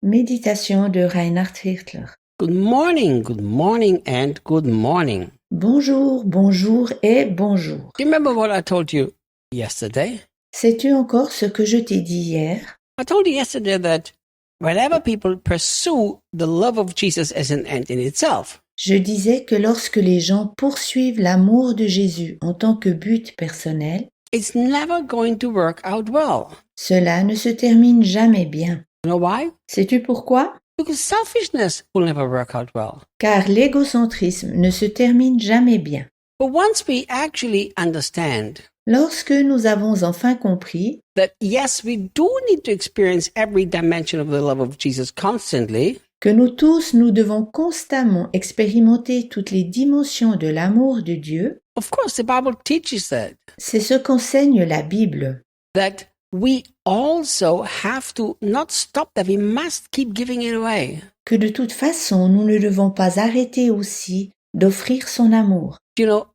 Méditation de Reinhard Hitler. Good morning, and good morning. Bonjour, bonjour et bonjour. Do you remember what I told you yesterday? Sais-tu encore ce que je t'ai dit hier? I told you yesterday that whenever people pursue the love of Jesus as an end in itself, Je disais que lorsque les gens poursuivent l'amour de Jésus en tant que but personnel, it's never going to work out well. cela ne se termine jamais bien. You know why? Sais-tu pourquoi? Because selfishness will never work out well. Car l'égocentrisme ne se termine jamais bien. But once we actually understand Lorsque nous avons enfin compris that yes, we do need to experience every dimension of the love of Jesus constantly, que nous tous, nous devons constamment expérimenter toutes les dimensions de l'amour de Dieu, of course the Bible teaches c'est ce qu'enseigne la Bible. that we also have to not stop, that we must keep giving it away. Que de toute façon, nous ne devons pas arrêter aussi d'offrir son amour. You know,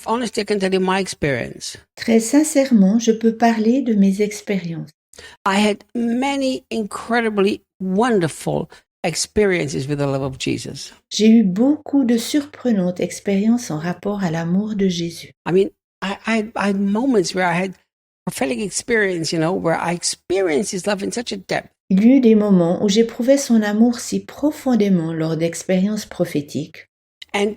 honestly, I can tell you my experience. Très sincèrement, je peux parler de mes expériences. I had many incredibly wonderful experiences with the love of Jesus. J'ai eu beaucoup de surprenantes expériences en rapport à l'amour de Jésus. I mean, I had moments where I had prophetic experience, where I experienced his love in such a depth. Il y eut des moments où j'éprouvais son amour si profondément lors d'expériences prophétiques. And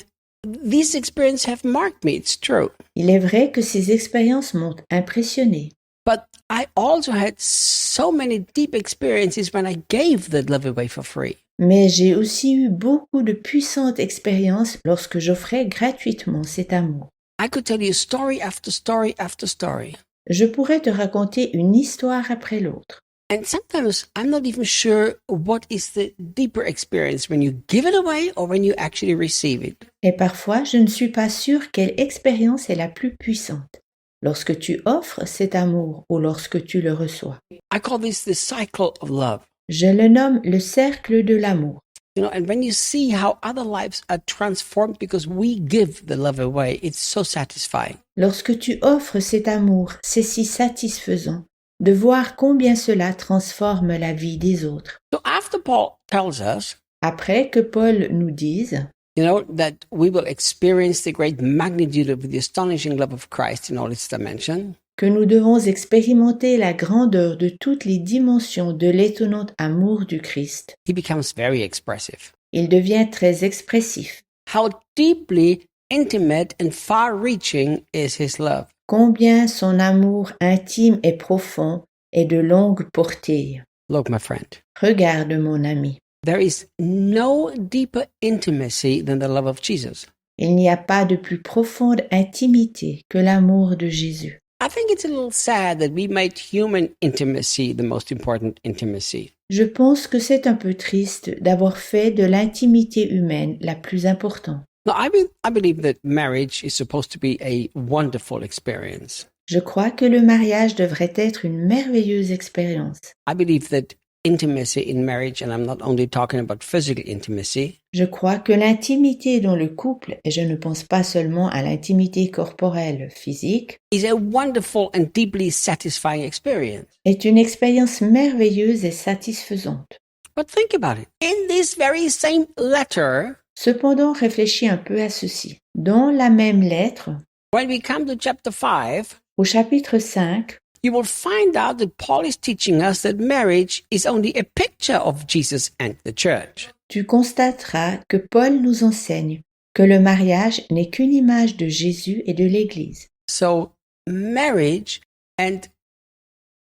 these experiences have marked me, it's true. Il est vrai que ces expériences m'ont impressionné. But I also had so many deep experiences when I gave that love away for free. Mais j'ai aussi eu beaucoup de puissantes expériences lorsque j'offrais gratuitement cet amour. I could tell you story after story after story. Je pourrais te raconter une histoire après l'autre. And sometimes I'm not even sure what is the deeper experience, when you give it away or when you actually receive it. Et parfois, je ne suis pas sûre quelle expérience est la plus puissante. Lorsque tu offres cet amour ou lorsque tu le reçois. I call this the cycle of love. Je le nomme le cercle de l'amour. And when you see how other lives are transformed because we give the love away, it's so satisfying. Lorsque tu offres cet amour, c'est si satisfaisant de voir combien cela transforme la vie des autres. So after Paul tells us, Après que Paul nous dise that we will experience the great magnitude of the astonishing love of Christ in all its dimensions, que nous devons expérimenter la grandeur de toutes les dimensions de l'étonnant amour du Christ, he becomes very expressive. il devient très expressif. How deeply intimate and far-reaching is his love. Combien son amour intime et profond est de longue portée. Look, my friend, Regarde mon ami, there is no deeper intimacy than the love of Jesus. il n'y a pas de plus profonde intimité que l'amour de Jésus. I think it's a little sad that we made human intimacy the most important intimacy. Je pense que c'est un peu triste d'avoir fait de l'intimité humaine la plus importante. Now, I believe that marriage is supposed to be a wonderful experience. Je crois que le mariage devrait être une merveilleuse expérience. I believe that intimacy in marriage, and I'm not only talking about physical intimacy, Je crois que l'intimité dans le couple, et je ne pense pas seulement à l'intimité corporelle physique, is a wonderful and deeply satisfying experience. est une expérience merveilleuse et satisfaisante. But think about it. In this very same letter, Cependant, réfléchis un peu à ceci. Dans la même lettre, when we come to chapter 5, au chapitre 5, you will find out that Paul is teaching us that marriage is only a picture of Jesus and the church. tu constateras que Paul nous enseigne que le mariage n'est qu'une image de Jésus et de l'Église. So marriage and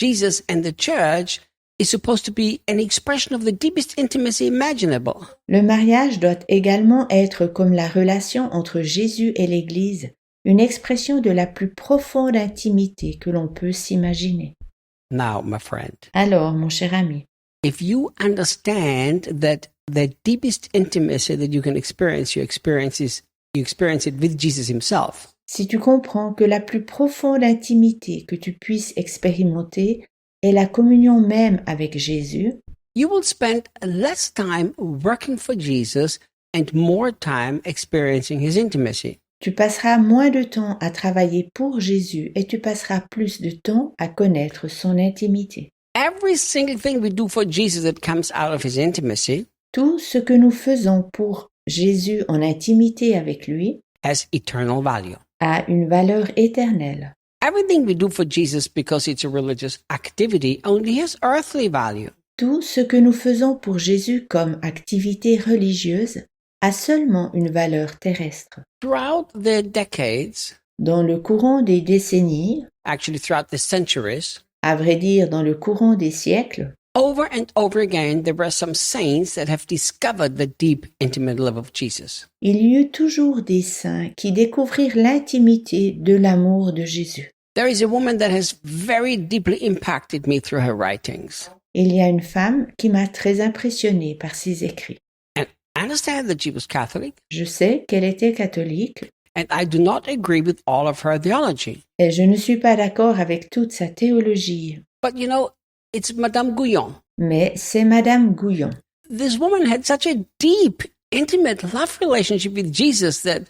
Jesus and the church is supposed to be an expression of the deepest intimacy imaginable. Le mariage doit également être comme la relation entre Jésus et l'Église, une expression de la plus profonde intimité que l'on peut s'imaginer. Now, my friend, Alors, mon cher ami, if you understand that the deepest intimacy that you can experience, you experience it with Jesus himself. si tu comprends que la plus profonde intimité que tu puisses expérimenter est la communion même avec Jésus, You will spend less time working for Jesus and more time experiencing his intimacy. tu passeras moins de temps à travailler pour Jésus et tu passeras plus de temps à connaître son intimité. every single thing we do for Jesus that comes out of his intimacy Tout ce que nous faisons pour Jésus en intimité avec lui has eternal value. a une valeur éternelle. Everything we do for Jesus because it's a religious activity only has earthly value. Tout ce que nous faisons pour Jésus comme activité religieuse a seulement une valeur terrestre. Throughout the decades, Dans le courant des décennies, actually throughout the centuries, à vrai dire dans le courant des siècles, over and over again, there were some saints that have discovered the deep, intimate love of Jesus. il y eut toujours des saints qui découvrirent l'intimité de l'amour de Jésus. There is a woman that has very deeply impacted me through her writings. Il y a une femme qui m'a très impressionnée par ses écrits. And I understand that she was Catholic, Je sais qu'elle était catholique and I do not agree with all of her theology. et je ne suis pas d'accord avec toute sa théologie. But you know, it's Madame Guyon. Mais c'est Madame Gouillon. This woman had such a deep, intimate love relationship with Jesus that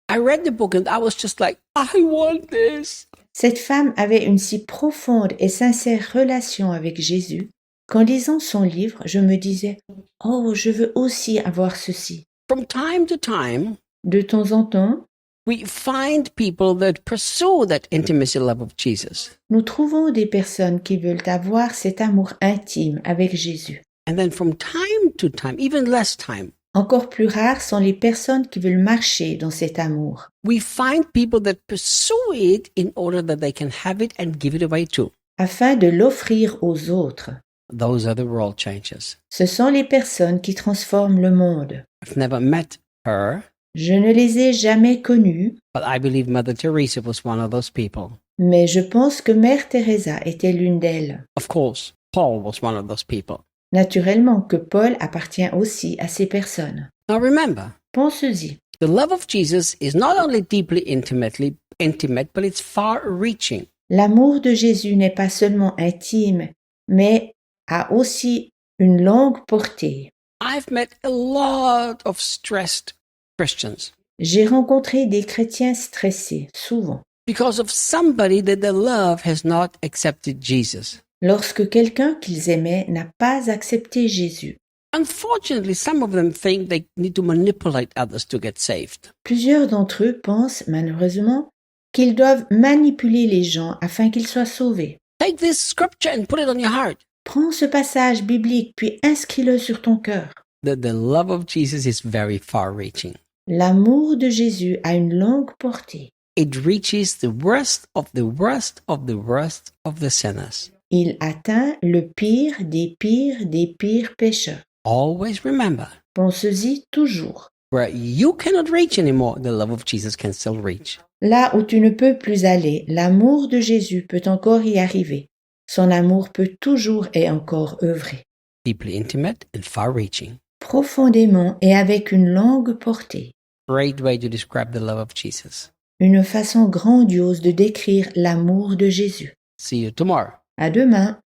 I read the book and I was just like, I want this. Cette femme avait une si profonde et sincère relation avec Jésus qu'en lisant son livre, je me disais « Oh, je veux aussi avoir ceci. From time to time, » De temps en temps, we find people that pursue that intimacy love of Jesus. nous trouvons des personnes qui veulent avoir cet amour intime avec Jésus. And then from time to time, even less time, Encore plus rares sont les personnes qui veulent marcher dans cet amour. we find people that pursue it in order that they can have it and give it away too. Afin de l'offrir aux autres. Those are the world changers. Ce sont les personnes qui transforment le monde. I've never met her, Je ne les ai jamais connues, but I believe Mother Teresa was one of those people. mais je pense que Mère Teresa était l'une d'elles. Of course, Paul was one of those people. Naturellement que Paul appartient aussi à ces personnes. Now remember, Pense-y. the love of Jesus is not only deeply intimate, but it's far-reaching. L'amour de Jésus n'est pas seulement intime, mais a aussi une longue portée. I've met a lot of stressed Christians J'ai rencontré des chrétiens stressés, souvent, because of somebody that they love has not accepted Jesus. lorsque quelqu'un qu'ils aimaient n'a pas accepté Jésus. Unfortunately, some of them think they need to manipulate others to get saved. Plusieurs d'entre eux pensent, malheureusement, qu'ils doivent manipuler les gens afin qu'ils soient sauvés. Take this scripture and put it on your heart. Prends ce passage biblique puis inscris-le sur ton cœur. That the love of Jesus is very far-reaching. L'amour de Jésus a une longue portée. It reaches the worst of the worst of the worst of the sinners. Il atteint le pire des pires pécheurs. Always remember, Pense-y toujours. where you cannot reach anymore, the love of Jesus can still reach. Là où tu ne peux plus aller, l'amour de Jésus peut encore y arriver. Son amour peut toujours et encore œuvrer. Deeply intimate and far-reaching. Profondément et avec une longue portée. Great way to describe the love of Jesus. Une façon grandiose de décrire l'amour de Jésus. See you tomorrow. À demain.